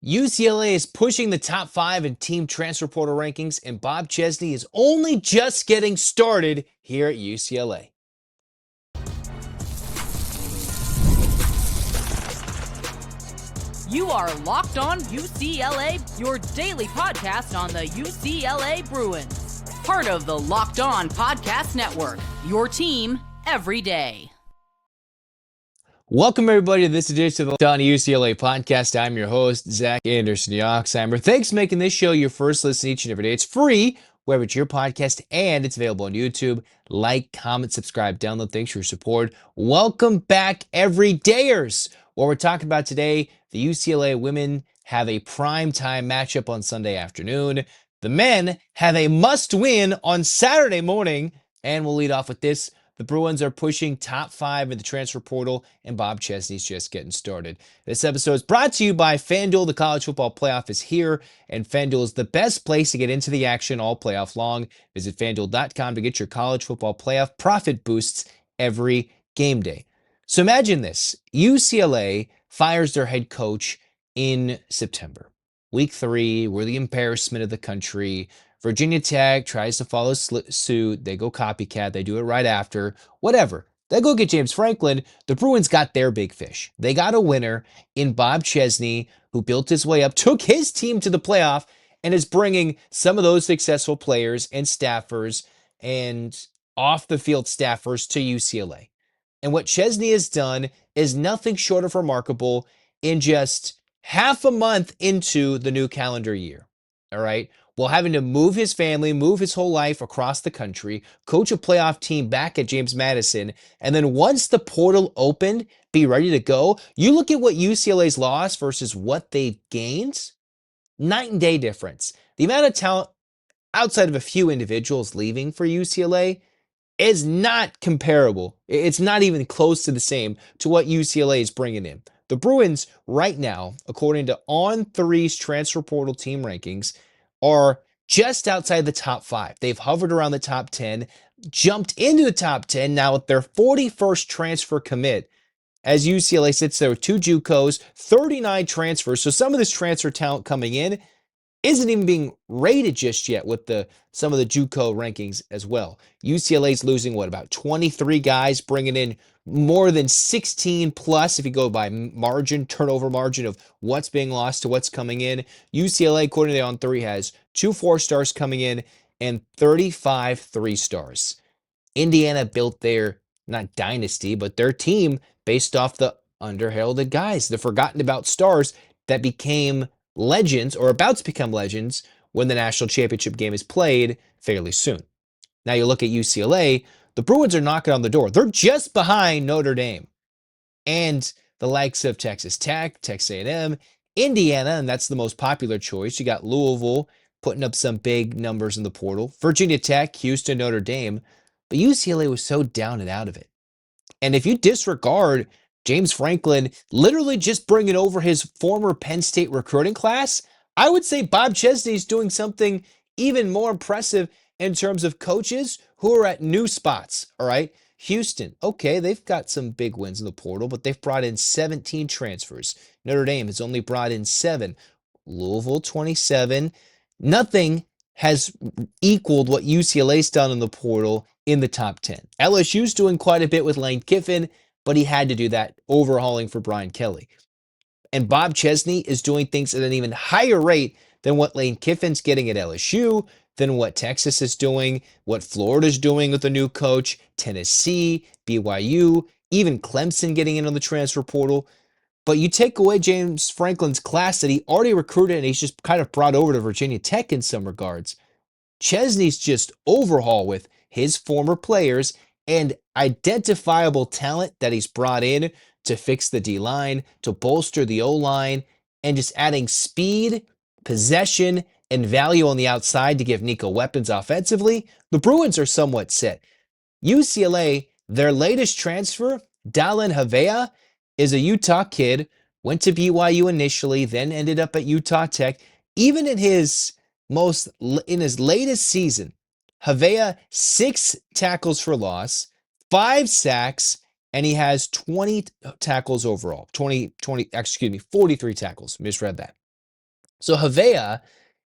UCLA is pushing the top 5 in team transfer portal rankings, and Bob Chesney is only just getting started here at UCLA. You are Locked On UCLA, your daily podcast on the UCLA Bruins. Part of the Locked On Podcast Network, your team every day. Welcome, everybody, to this edition of the Locked On UCLA podcast. I'm your host, Zach Anderson-Yoxsimer. Thanks for making this show your first listen each and every day. It's free wherever it's your podcast, and it's available on YouTube. Like, comment, subscribe, download. Thanks for your support. Welcome back, everydayers. What we're talking about today, the UCLA women have a primetime matchup on Sunday afternoon. The men have a must-win on Saturday morning, and we'll lead off with this. The Bruins are pushing top 5 in the transfer portal, and Bob Chesney's just getting started. This episode is brought to you by FanDuel. The college football playoff is here, and FanDuel is the best place to get into the action all playoff long. Visit FanDuel.com to get your college football playoff profit boosts every game day. So imagine this. UCLA fires their head coach in September. Week 3, we're the embarrassment of the country. Virginia Tech tries to follow suit. They go copycat. They do it right after. Whatever. They go get James Franklin. The Bruins got their big fish. They got a winner in Bob Chesney, who built his way up, took his team to the playoff, and is bringing some of those successful players and staffers and off-the-field staffers to UCLA. And what Chesney has done is nothing short of remarkable in just half a month into the new calendar year. All right? While having to move his family, move his whole life across the country, coach a playoff team back at James Madison, and then once the portal opened, be ready to go. You look at what UCLA's lost versus what they gained, night and day difference. The amount of talent outside of a few individuals leaving for UCLA is not comparable. It's not even close to the same to what UCLA is bringing in. The Bruins right now, according to On3's transfer portal team rankings, are just outside the top 5. They've hovered around the top 10, jumped into the top 10 now with their 41st transfer commit as UCLA sits there with 2 JUCOs, 39 transfers. So some of this transfer talent coming in isn't even being rated just yet with some of the JUCO rankings as well. UCLA's losing, about 23 guys, bringing in more than 16 plus if you go by turnover margin of what's being lost to what's coming in. UCLA, according to the On3, has 2 4-stars coming in and 35 3-stars. Indiana built their, not dynasty, but their team based off the underheralded guys, the forgotten about stars that became legends or about to become legends when the national championship game is played fairly soon. Now you look at UCLA, the Bruins are knocking on the door. They're just behind Notre Dame and the likes of Texas Tech, Texas A&M, Indiana, and that's the most popular choice. You got Louisville putting up some big numbers in the portal, Virginia Tech, Houston, Notre Dame, but UCLA was so down and out of it. And if you disregard James Franklin literally just bringing over his former Penn State recruiting class, I would say Bob Chesney is doing something even more impressive in terms of coaches who are at new spots, all right? Houston, okay, they've got some big wins in the portal, but they've brought in 17 transfers. Notre Dame has only brought in 7. Louisville, 27. Nothing has equaled what UCLA's done in the portal in the top 10. LSU's doing quite a bit with Lane Kiffin, but he had to do that overhauling for Brian Kelly. And Bob Chesney is doing things at an even higher rate than what Lane Kiffin's getting at LSU, than what Texas is doing, what Florida's doing with a new coach, Tennessee, BYU, even Clemson getting in on the transfer portal. But you take away James Franklin's class that he already recruited and he's just kind of brought over to Virginia Tech in some regards. Chesney's just overhaul with his former players and identifiable talent that he's brought in to fix the D-line, to bolster the O-line, and just adding speed, possession, and value on the outside to give Nico weapons offensively. The Bruins are somewhat set. UCLA, their latest transfer, Dallin Havea, is a Utah kid, went to BYU initially, then ended up at Utah Tech. Even in his latest season, Havea 6 tackles for loss, 5 sacks, and he has 20 tackles overall. 43 tackles. Misread that. So Havea,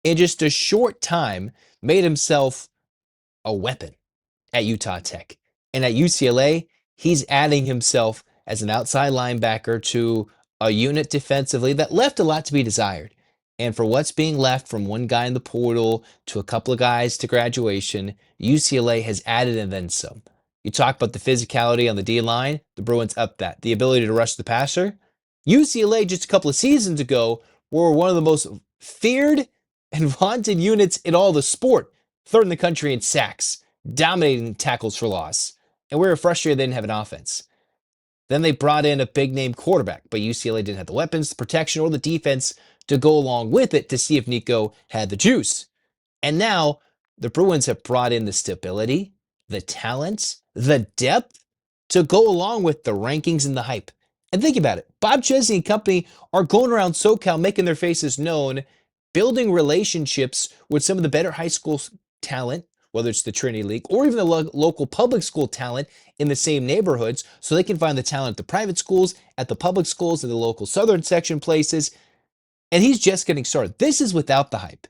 in just a short time, made himself a weapon at Utah Tech. And at UCLA, he's adding himself as an outside linebacker to a unit defensively that left a lot to be desired. And for what's being left from one guy in the portal to a couple of guys to graduation, UCLA has added and then some. You talk about the physicality on the D line, the Bruins up that. The ability to rush the passer. UCLA just a couple of seasons ago were one of the most feared and vaunted units in all the sport, third in the country in sacks, dominating tackles for loss. And we were frustrated they didn't have an offense. Then they brought in a big name quarterback, but UCLA didn't have the weapons, the protection, or the defense to go along with it to see if Nico had the juice. And now the Bruins have brought in the stability, the talents, the depth to go along with the rankings and the hype. And think about it. Bob Chesney and company are going around SoCal making their faces known, building relationships with some of the better high school talent, whether it's the Trinity League or even the local public school talent in the same neighborhoods, so they can find the talent at the private schools, at the public schools, in the local southern section places. And he's just getting started. This is without the hype.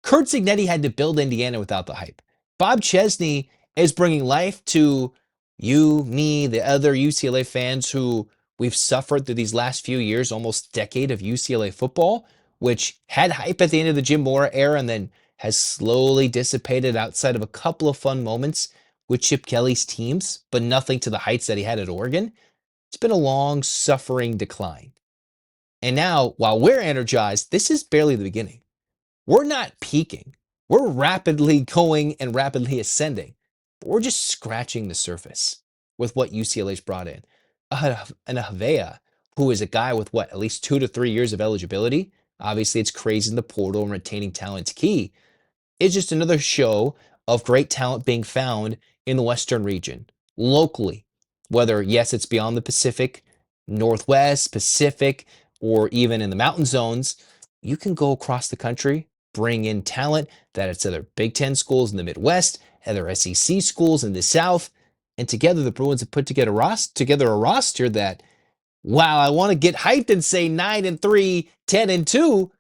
Kurt Signetti had to build Indiana without the hype. Bob Chesney is bringing life to you, me, the other UCLA fans who we've suffered through these last few years, almost decade of UCLA football, which had hype at the end of the Jim Mora era and then has slowly dissipated outside of a couple of fun moments with Chip Kelly's teams, but nothing to the heights that he had at Oregon. It's been a long, suffering decline. And now, while we're energized, this is barely the beginning. We're not peaking. We're rapidly going and rapidly ascending. But we're just scratching the surface with what UCLA's brought in. And Havea, who is a guy with at least 2 to 3 years of eligibility. Obviously, it's crazy in the portal and retaining talent's key. It's just another show of great talent being found in the Western region, locally. Whether, yes, it's beyond the Pacific, Northwest, Pacific, or even in the mountain zones, you can go across the country, bring in talent that it's other Big Ten schools in the Midwest, other SEC schools in the South, and together the Bruins have put together a roster that, while I want to get hyped and say 9-3, 10-2,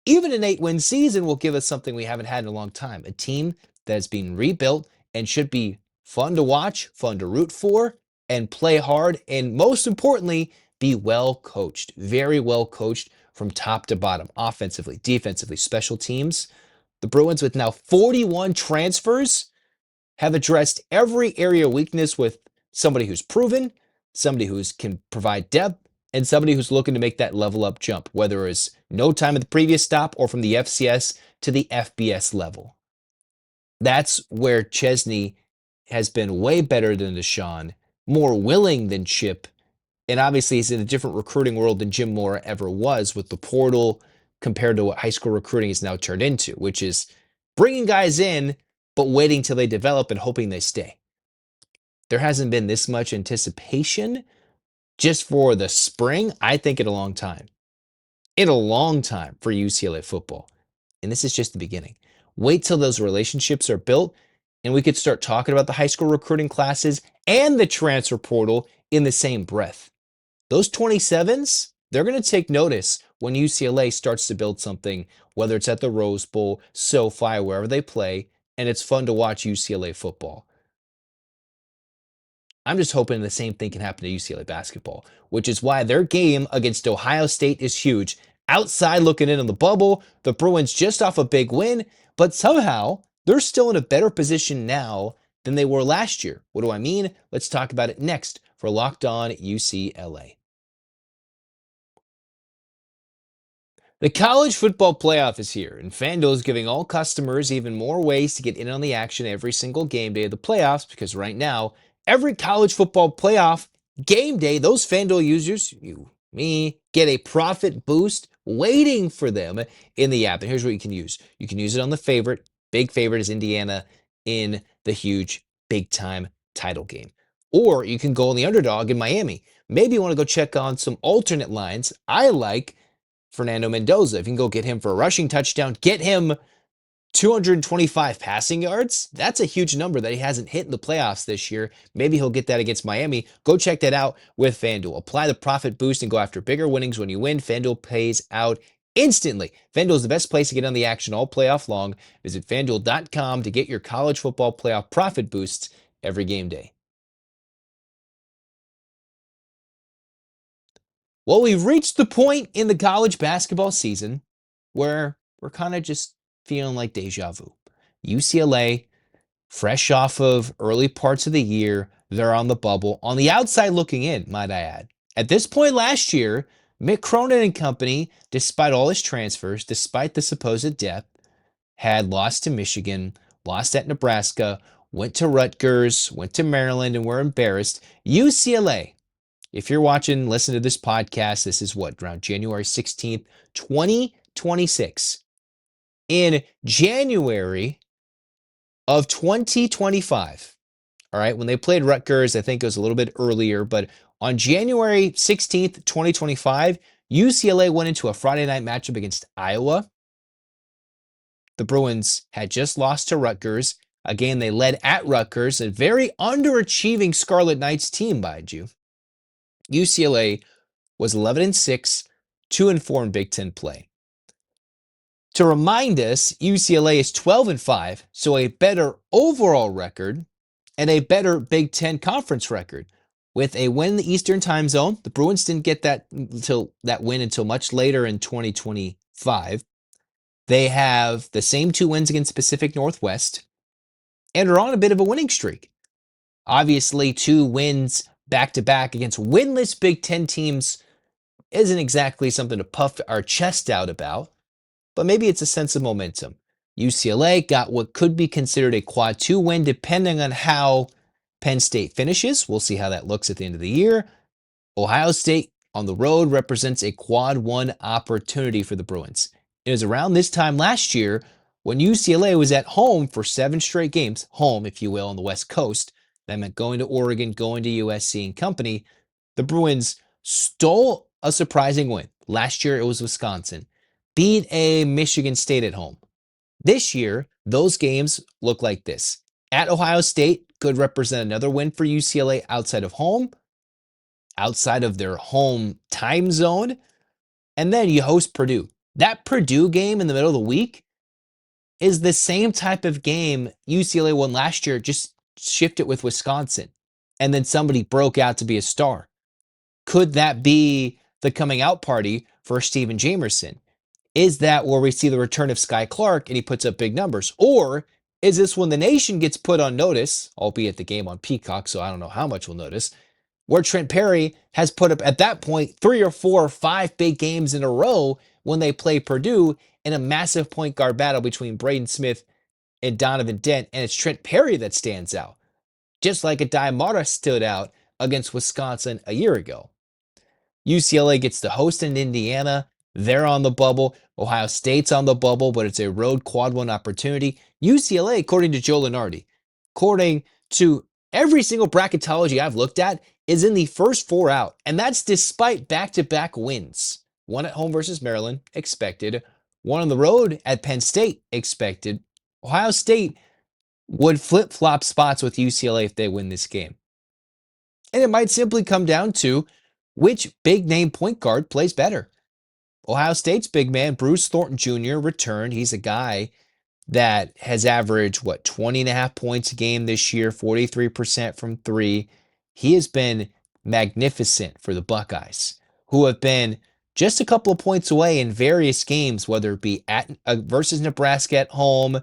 even an 8-win season will give us something we haven't had in a long time. A team that is being rebuilt and should be fun to watch, fun to root for, and play hard, and most importantly, be well coached, very well coached from top to bottom, offensively, defensively, special teams. The Bruins, with now 41 transfers, have addressed every area of weakness with somebody who's proven, somebody who can provide depth, and somebody who's looking to make that level up jump, whether it's no time at the previous stop or from the FCS to the FBS level. That's where Chesney has been way better than Deshaun, more willing than Chip, and obviously he's in a different recruiting world than Jim Mora ever was with the portal compared to what high school recruiting has now turned into, which is bringing guys in, but waiting till they develop and hoping they stay. There hasn't been this much anticipation just for the spring, I think, in a long time. In a long time for UCLA football. And this is just the beginning. Wait till those relationships are built and we could start talking about the high school recruiting classes and the transfer portal in the same breath. Those 27s, they're going to take notice when UCLA starts to build something, whether it's at the Rose Bowl, SoFi, wherever they play, and it's fun to watch UCLA football. I'm just hoping the same thing can happen to UCLA basketball, which is why their game against Ohio State is huge. Outside looking in on the bubble, the Bruins just off a big win, but somehow they're still in a better position now than they were last year. What do I mean? Let's talk about it next for Locked On UCLA. The college football playoff is here, and FanDuel is giving all customers even more ways to get in on the action every single game day of the playoffs, because right now, every college football playoff game day, those FanDuel users, you, me, get a profit boost waiting for them in the app. And here's what you can use. You can use it on the favorite. Big favorite is Indiana in the huge, big-time title game. Or you can go on the underdog in Miami. Maybe you want to go check on some alternate lines. I like Fernando Mendoza. If you can go get him for a rushing touchdown, get him 225 passing yards. That's a huge number that he hasn't hit in the playoffs this year. Maybe he'll get that against Miami. Go check that out with FanDuel. Apply the profit boost and go after bigger winnings when you win. FanDuel pays out instantly. FanDuel is the best place to get on the action all playoff long. Visit FanDuel.com to get your college football playoff profit boosts every game day. Well, we've reached the point in the college basketball season where we're kind of just feeling like deja vu. UCLA, fresh off of early parts of the year, they're on the bubble. On the outside looking in, might I add. At this point last year, Mick Cronin and company, despite all his transfers, despite the supposed depth, had lost to Michigan, lost at Nebraska, went to Rutgers, went to Maryland, and were embarrassed. UCLA, if you're watching, listen to this podcast, this is what, around January 16th, 2026. In January of 2025, all right, when they played Rutgers, I think it was a little bit earlier, but on January 16th, 2025, UCLA went into a Friday night matchup against Iowa. The Bruins had just lost to Rutgers. Again, they led at Rutgers, a very underachieving Scarlet Knights team, mind you. UCLA was 11-6, 2-4 in Big Ten play. To remind us, UCLA is 12-5, so a better overall record and a better Big Ten conference record. With a win in the Eastern time zone, the Bruins didn't get that win until much later in 2025. They have the same 2 wins against Pacific Northwest and are on a bit of a winning streak. Obviously, 2 wins back-to-back against winless Big Ten teams isn't exactly something to puff our chest out about, but maybe it's a sense of momentum. UCLA got what could be considered a quad 2 win depending on how Penn State finishes. We'll see how that looks at the end of the year. Ohio State on the road represents a quad 1 opportunity for the Bruins. It was around this time last year when UCLA was at home for 7 straight games, home, if you will, on the West Coast. That meant going to Oregon, going to USC and company. The Bruins stole a surprising win. Last year it was Wisconsin. Beat a Michigan State at home. This year, those games look like this. At Ohio State could represent another win for UCLA outside of home, outside of their home time zone. And then you host Purdue. That Purdue game in the middle of the week is the same type of game UCLA won last year, just shift it with Wisconsin. And then somebody broke out to be a star. Could that be the coming out party for Steven Jamerson? Is that where we see the return of Sky Clark and he puts up big numbers? Or is this when the nation gets put on notice, albeit the game on Peacock, so I don't know how much we'll notice, where Trent Perry has put up at that point 3 or 4 or 5 big games in a row when they play Purdue in a massive point guard battle between Braden Smith and Donovan Dent, and it's Trent Perry that stands out, just like Adai Mara stood out against Wisconsin a year ago. UCLA gets to host in Indiana. They're on the bubble. Ohio State's on the bubble, but it's a road quad 1 opportunity. UCLA, according to Joe Lunardi, according to every single bracketology I've looked at, is in the first 4 out, and that's despite back-to-back wins. 1 at home versus Maryland, expected. 1 on the road at Penn State, expected. Ohio State would flip-flop spots with UCLA if they win this game. And it might simply come down to which big-name point guard plays better. Ohio State's big man, Bruce Thornton Jr., returned. He's a guy that has averaged, 20.5 points a game this year, 43% from 3. He has been magnificent for the Buckeyes, who have been just a couple of points away in various games, whether it be at versus Nebraska at home,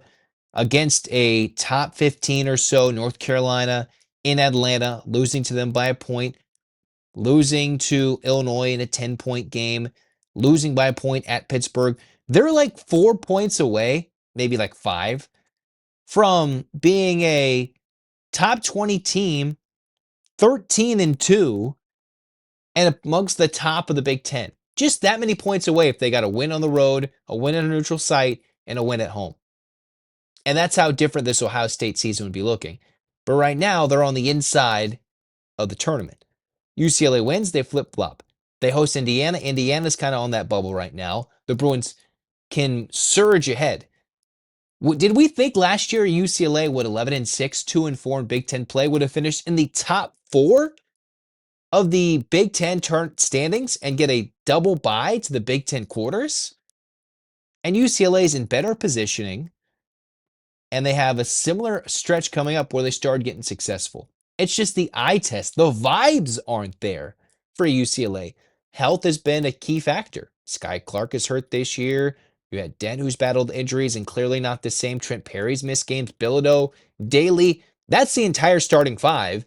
against a top 15 or so North Carolina, in Atlanta, losing to them by a point, losing to Illinois in a 10-point game, losing by a point at Pittsburgh. They're like 4 points away, maybe like 5, from being a top 20 team, 13-2, and amongst the top of the Big Ten. Just that many points away if they got a win on the road, a win at a neutral site, and a win at home. And that's how different this Ohio State season would be looking. But right now, they're on the inside of the tournament. UCLA wins, they flip-flop. They host Indiana. Indiana's kind of on that bubble right now. The Bruins can surge ahead. Did we think last year UCLA would 11-6, 2-4 in Big Ten play would have finished in the top 4 of the Big Ten standings and get a double bye to the Big Ten quarters? And UCLA is in better positioning, and they have a similar stretch coming up where they started getting successful. It's just the eye test. The vibes aren't there for UCLA. Health has been a key factor. Sky Clark is hurt this year. You had Dent, who's battled injuries and clearly not the same. Trent Perry's missed games. Bilodeau, Daly. That's the entire starting five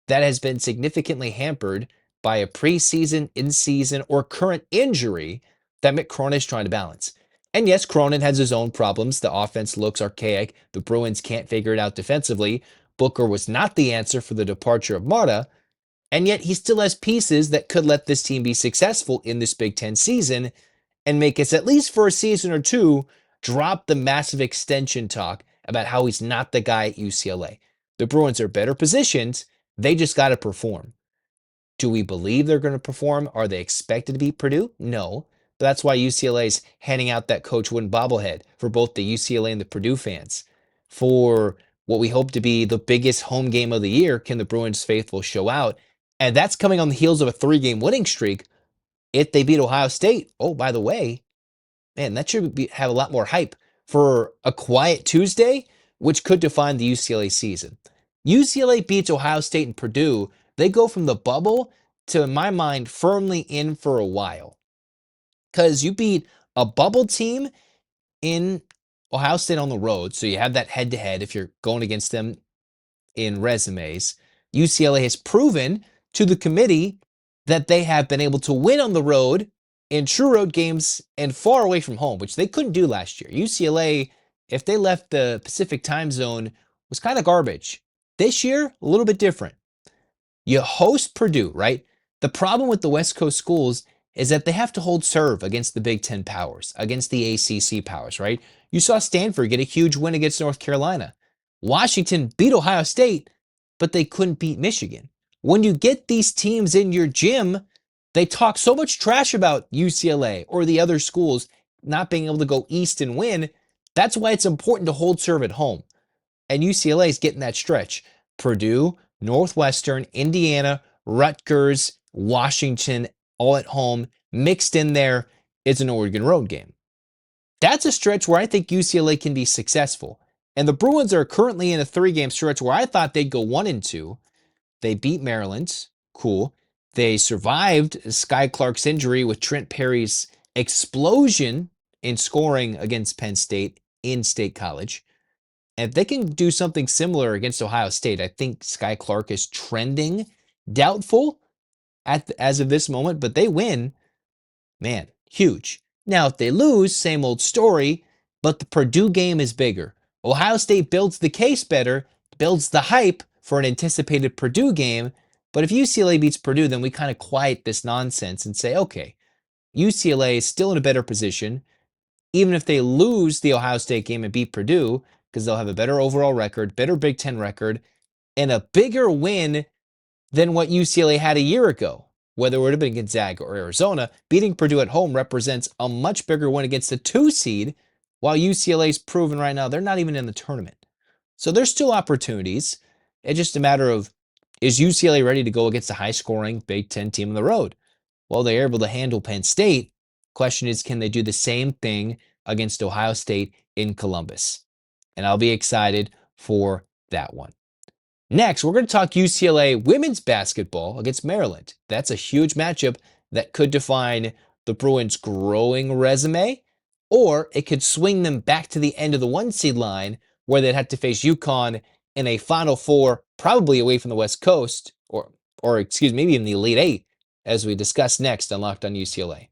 that has been significantly hampered by a preseason, in-season, or current injury that Mick Cronin is trying to balance. And yes, Cronin has his own problems. The offense looks archaic. The Bruins can't figure it out defensively. Booker was not the answer for the departure of Marta, and yet he still has pieces that could let this team be successful in this Big Ten season and make us, at least for a season or two, drop the massive extension talk about how he's not the guy at UCLA. The Bruins are better positioned. They just got to perform. Do we believe they're going to perform? Are they expected to beat Purdue? No. But that's why UCLA is handing out that Coach Wooden bobblehead for both the UCLA and the Purdue fans. For what we hope to be the biggest home game of the year, can the Bruins faithful show out? And that's coming on the heels of a 3-game winning streak. If they beat Ohio State, oh, by the way, man, that should have a lot more hype for a quiet Tuesday, which could define the UCLA season. UCLA beats Ohio State and Purdue. They go from the bubble to, in my mind, firmly in for a while. Because you beat a bubble team in Ohio State on the road, so you have that head-to-head if you're going against them in resumes. UCLA has proven to the committee that they have been able to win on the road in true road games and far away from home, which they couldn't do last year. UCLA, if they left the Pacific time zone, was kind of garbage. This year, a little bit different. You host Purdue, right? The problem with the West Coast schools is that they have to hold serve against the Big Ten powers, against the ACC powers, right? You saw Stanford get a huge win against North Carolina. Washington beat Ohio State, but they couldn't beat Michigan. When you get these teams in your gym, they talk so much trash about UCLA or the other schools not being able to go east and win. That's why it's important to hold serve at home. And UCLA is getting that stretch. Purdue, Northwestern, Indiana, Rutgers, Washington, all at home. Mixed in there is an Oregon road game. That's a stretch where I think UCLA can be successful. And the Bruins are currently in a 3-game stretch where I thought they'd go 1-2. They beat Maryland. Cool. They survived Sky Clark's injury with Trent Perry's explosion in scoring against Penn State in State College. And if they can do something similar against Ohio State, I think Sky Clark is trending doubtful as of this moment, but they win, man, huge. Now, if they lose, same old story, but the Purdue game is bigger. Ohio State builds the case better, builds the hype for an anticipated Purdue game, but if UCLA beats Purdue, then we kind of quiet this nonsense and say, okay, UCLA is still in a better position, even if they lose the Ohio State game and beat Purdue, because they'll have a better overall record, better Big Ten record, and a bigger win than what UCLA had a year ago. Whether it would have been Gonzaga or Arizona, beating Purdue at home represents a much bigger win against the 2 seed, while UCLA's proven right now they're not even in the tournament. So there's still opportunities. It's just a matter of, is UCLA ready to go against a high-scoring Big Ten team on the road? Well, they're able to handle Penn State. Question is, can they do the same thing against Ohio State in Columbus? And I'll be excited for that one. Next, we're going to talk UCLA women's basketball against Maryland. That's a huge matchup that could define the Bruins' growing resume, or it could swing them back to the end of the 1-seed line where they'd have to face UConn in a Final Four, probably away from the West Coast, or maybe in the Elite Eight, as we discuss next on Locked on UCLA.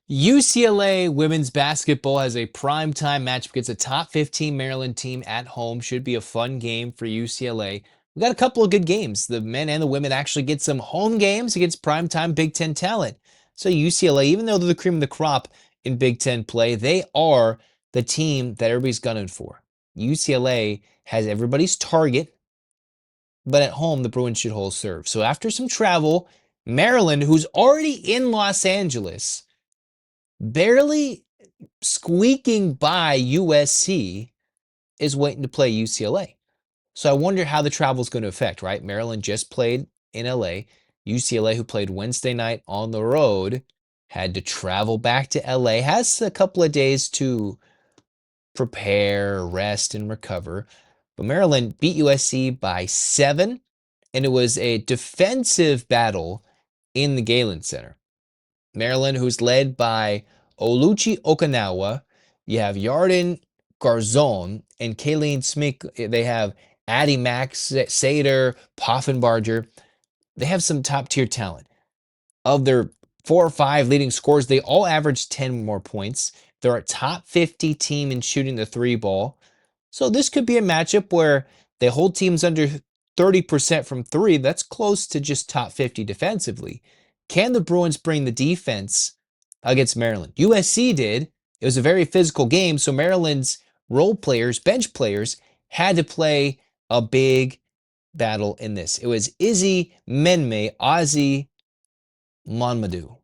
UCLA women's basketball has a primetime matchup against a top 15 Maryland team at home. Should be a fun game for UCLA. We got a couple of good games. The men and the women actually get some home games against primetime Big Ten talent. So UCLA, even though they're the cream of the crop in Big Ten play, they are the team that everybody's gunning for. UCLA has everybody's target, but at home, the Bruins should hold serve. So after some travel, Maryland, who's already in Los Angeles, barely squeaking by USC, is waiting to play UCLA. So I wonder how the travel is going to affect, right? Maryland just played in LA. UCLA, who played Wednesday night on the road, had to travel back to LA, has a couple of days to prepare, rest, and recover. But Maryland beat USC by 7, and it was a defensive battle in the Galen Center. Maryland, who's led by Oluchi Okinawa, you have Yarden Garzon and Kayleen Smith. They have Addie Max, Sater, Poffenbarger. They have some top tier talent. Of their 4 or 5 leading scorers, they all average 10 more points. They're a top 50 team in shooting the 3 ball. So this could be a matchup where they hold teams under 30% from 3. That's close to just top 50 defensively. Can the Bruins bring the defense against Maryland? USC did. It was a very physical game, so Maryland's role players, bench players, had to play a big battle in this. It was Izzy Menme, Ozzy Mamadou,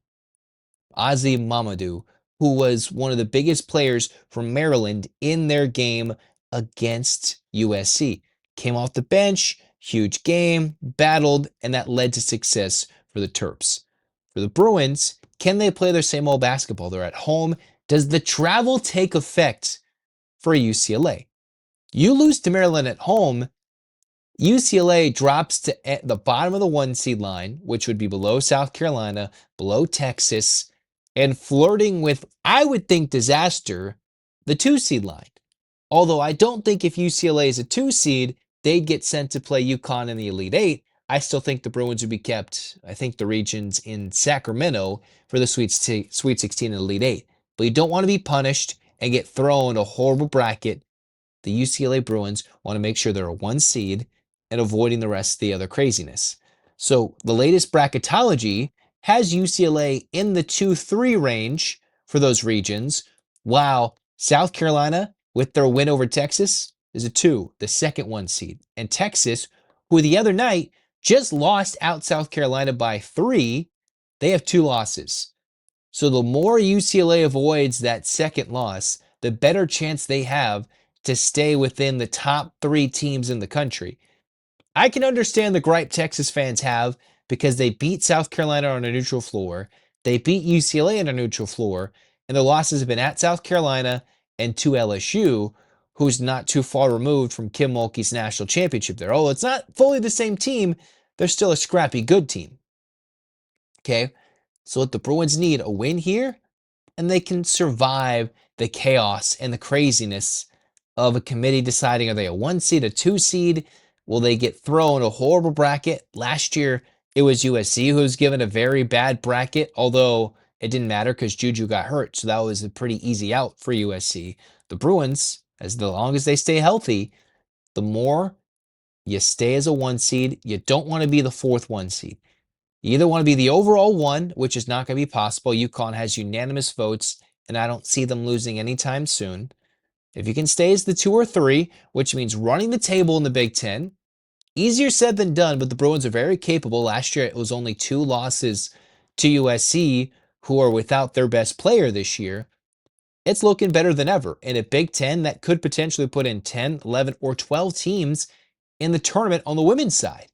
who was one of the biggest players from Maryland in their game against USC. Came off the bench, huge game, battled, and that led to success for the Terps. For the Bruins, can they play their same old basketball? They're at home. Does the travel take effect for UCLA? You lose to Maryland at home, UCLA drops to the bottom of the 1 seed line, which would be below South Carolina, below Texas, and flirting with, I would think, disaster, the 2 seed line. Although I don't think if UCLA is a 2 seed, they'd get sent to play UConn in the Elite 8. I still think the Bruins would be kept, I think, the regions in Sacramento for the Sweet 16 and Elite 8. But you don't want to be punished and get thrown a horrible bracket. The UCLA Bruins want to make sure they're a 1 seed and avoiding the rest of the other craziness. So the latest bracketology has UCLA in the 2-3 range for those regions, while South Carolina, with their win over Texas, is a 2, the second 1 seed. And Texas, who the other night just lost out South Carolina by 3, they have 2 losses. So the more UCLA avoids that second loss, the better chance they have to stay within the top 3 teams in the country. I can understand the gripe Texas fans have because they beat South Carolina on a neutral floor. They beat UCLA on a neutral floor, and their losses have been at South Carolina and to LSU, who's not too far removed from Kim Mulkey's national championship there. Oh, it's not fully the same team. They're still a scrappy good team. Okay, so what the Bruins need, a win here, and they can survive the chaos and the craziness of a committee deciding, are they a 1 seed, a 2 seed? Will they get thrown a horrible bracket? Last year, it was USC who was given a very bad bracket, although it didn't matter because Juju got hurt, so that was a pretty easy out for USC. The Bruins, as long as they stay healthy, the more you stay as a 1 seed, you don't want to be the 4th 1 seed. You either want to be the overall 1, which is not going to be possible. UConn has unanimous votes, and I don't see them losing anytime soon. If you can stay as the 2 or 3, which means running the table in the Big Ten, easier said than done, but the Bruins are very capable. Last year, it was only 2 losses to USC, who are without their best player this year. It's looking better than ever. In a Big Ten, that could potentially put in 10, 11, or 12 teams in the tournament on the women's side.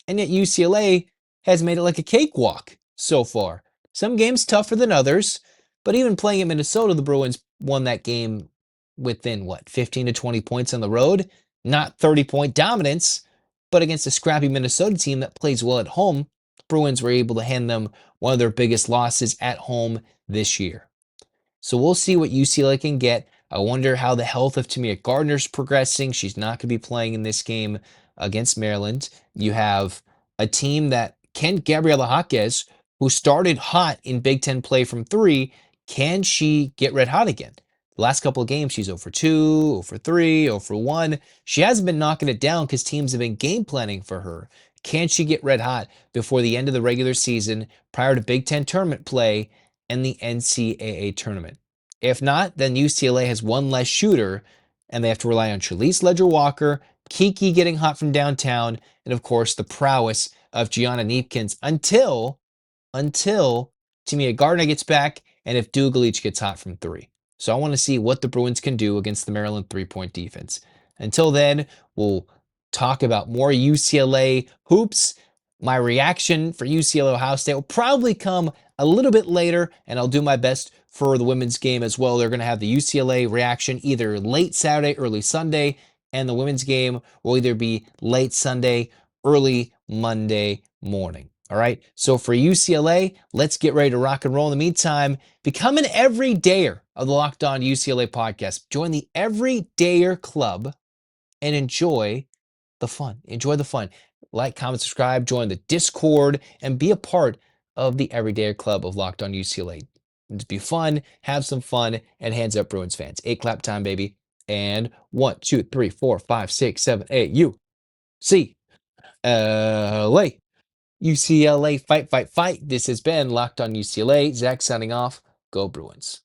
And yet UCLA has made it like a cakewalk so far. Some games tougher than others, but even playing at Minnesota, the Bruins won that game within, 15 to 20 points on the road? Not 30-point dominance, but against a scrappy Minnesota team that plays well at home, the Bruins were able to hand them one of their biggest losses at home this year. So we'll see what UCLA can get. I wonder how the health of Tamia Gardner's progressing. She's not going to be playing in this game against Maryland. You have a team that Gabriela Jaquez, who started hot in Big Ten play from 3, can she get red hot again? The last couple of games, she's 0 for 2, 0 for 3, 0 for 1. She hasn't been knocking it down because teams have been game planning for her. Can she get red hot before the end of the regular season, prior to Big Ten tournament play and the NCAA tournament? If not, then UCLA has one less shooter, and they have to rely on Trelise Ledger-Walker, Kiki getting hot from downtown, and of course the prowess of Gianna Neepkins until Tamia Gardner gets back and if Dugalich gets hot from 3. So I want to see what the Bruins can do against the Maryland 3-point defense. Until then, we'll talk about more UCLA hoops My reaction for UCLA Ohio State will probably come a little bit later, and I'll do my best for the women's game as well. They're going to have the UCLA reaction either late Saturday, early Sunday, and the women's game will either be late Sunday, early Monday morning. All right. So for UCLA, let's get ready to rock and roll. In the meantime, become an everydayer of the Locked On UCLA podcast. Join the Everydayer Club and enjoy the fun. Enjoy the fun. Like, comment, subscribe, join the Discord, and be a part of the Everydayer Club of Locked On UCLA. Just be fun, have some fun, and hands up, Bruins fans. 8 clap time, baby. And 1, 2, 3, 4, 5, 6, 7, 8. UCLA. UCLA, fight, fight, fight. This has been Locked On UCLA. Zach signing off. Go Bruins.